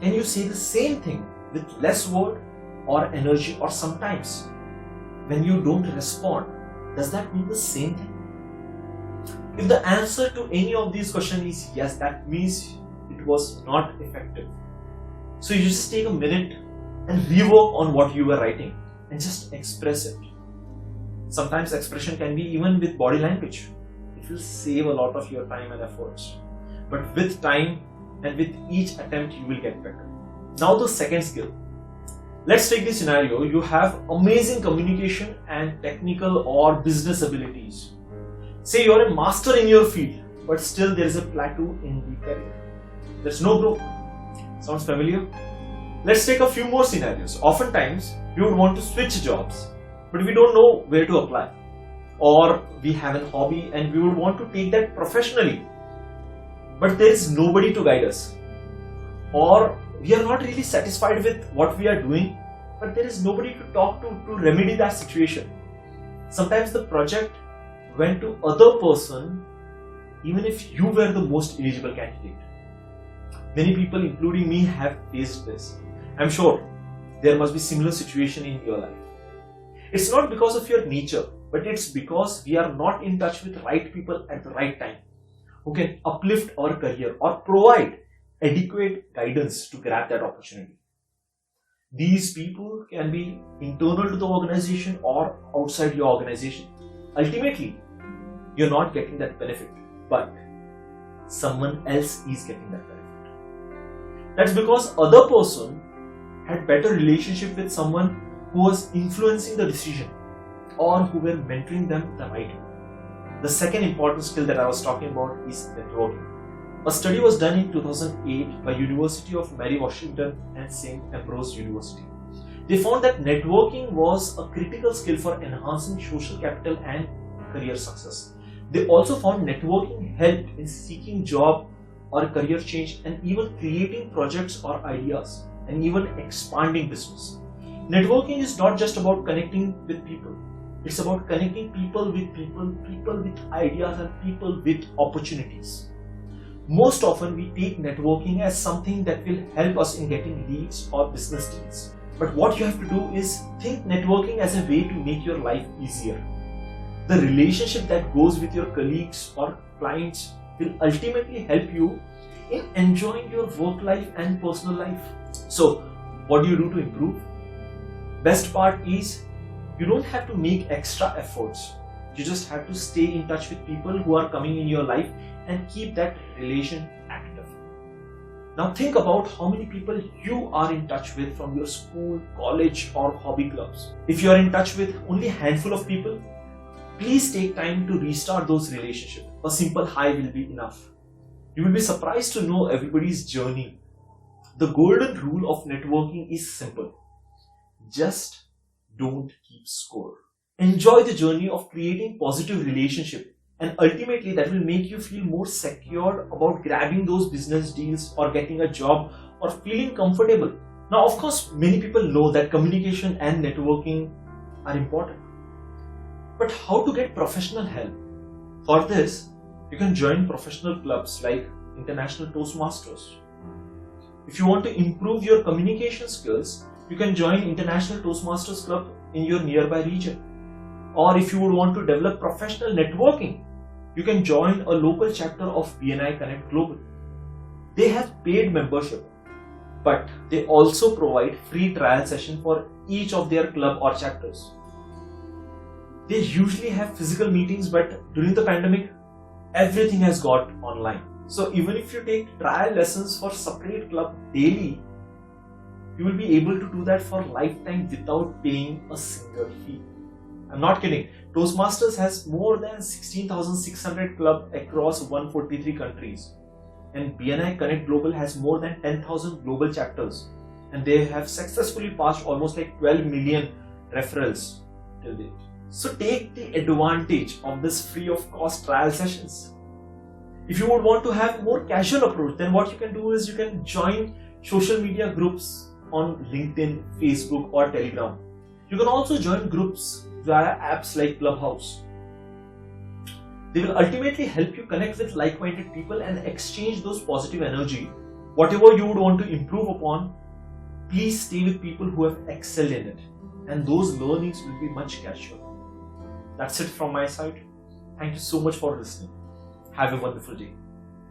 can you say the same thing with less word or energy? Or sometimes when you don't respond, does that mean the same thing? If the answer to any of these questions is yes, that means it was not effective. So you just take a minute and rework on what you were writing and just express it. Sometimes expression can be even with body language. It will save a lot of your time and efforts. But with time and with each attempt, you will get better. Now the second skill. Let's take this scenario. You have amazing communication and technical or business abilities. Say you're a master in your field, but still there is a plateau in the career. There's no growth. Sounds familiar? Let's take a few more scenarios. Oftentimes, we would want to switch jobs, but we don't know where to apply. Or we have a hobby and we would want to take that professionally, but there is nobody to guide us. Or we are not really satisfied with what we are doing, but there is nobody to talk to remedy that situation. Sometimes the project went to other person even if you were the most eligible candidate. Many people, including me, have faced this. I'm sure there must be similar situation in your life. It's not because of your nature, but it's because we are not in touch with right people at the right time who can uplift our career or provide adequate guidance to grab that opportunity. These people can be internal to the organization or outside your organization. Ultimately, you're not getting that benefit, but someone else is getting that benefit. That's because other person had better relationship with someone who was influencing the decision or who were mentoring them the right way. The second important skill that I was talking about is networking. A study was done in 2008 by University of Mary Washington and St. Ambrose University. They found that networking was a critical skill for enhancing social capital and career success. They also found networking helped in seeking job or career change and even creating projects or ideas and even expanding business. Networking is not just about connecting with people. It's about connecting people with people, people with ideas and people with opportunities. Most often we take networking as something that will help us in getting leads or business deals. But what you have to do is think networking as a way to make your life easier. The relationship that goes with your colleagues or clients will ultimately help you in enjoying your work life and personal life. So, what do you do to improve? Best part is you don't have to make extra efforts. You just have to stay in touch with people who are coming in your life and keep that relation active. Now think about how many people you are in touch with from your school, college or hobby clubs. If you are in touch with only a handful of people, please take time to restart those relationships. A simple hi will be enough. You will be surprised to know everybody's journey. The golden rule of networking is simple. Just don't keep score. Enjoy the journey of creating positive relationship, and ultimately that will make you feel more secure about grabbing those business deals or getting a job or feeling comfortable. Now, of course, many people know that communication and networking are important. But how to get professional help? For this, you can join professional clubs like International Toastmasters. If you want to improve your communication skills, you can join International Toastmasters Club in your nearby region. Or if you would want to develop professional networking, you can join a local chapter of BNI Connect Global. They have paid membership, but they also provide free trial session for each of their club or chapters. They usually have physical meetings, but during the pandemic, everything has got online. So even if you take trial lessons for separate club daily, you will be able to do that for lifetime without paying a single fee. I'm not kidding. Toastmasters has more than 16,600 clubs across 143 countries. And BNI Connect Global has more than 10,000 global chapters. And they have successfully passed almost like 12 million referrals till date. So take the advantage of this free of cost trial sessions. If you would want to have more casual approach, then what you can do is you can join social media groups on LinkedIn, Facebook or Telegram. You can also join groups via apps like Clubhouse. They will ultimately help you connect with like-minded people and exchange those positive energy Whatever you would want to improve upon, please stay with people who have excelled in it, and those learnings will be much casual. That's it from my side. Thank you so much for listening. Have a wonderful day.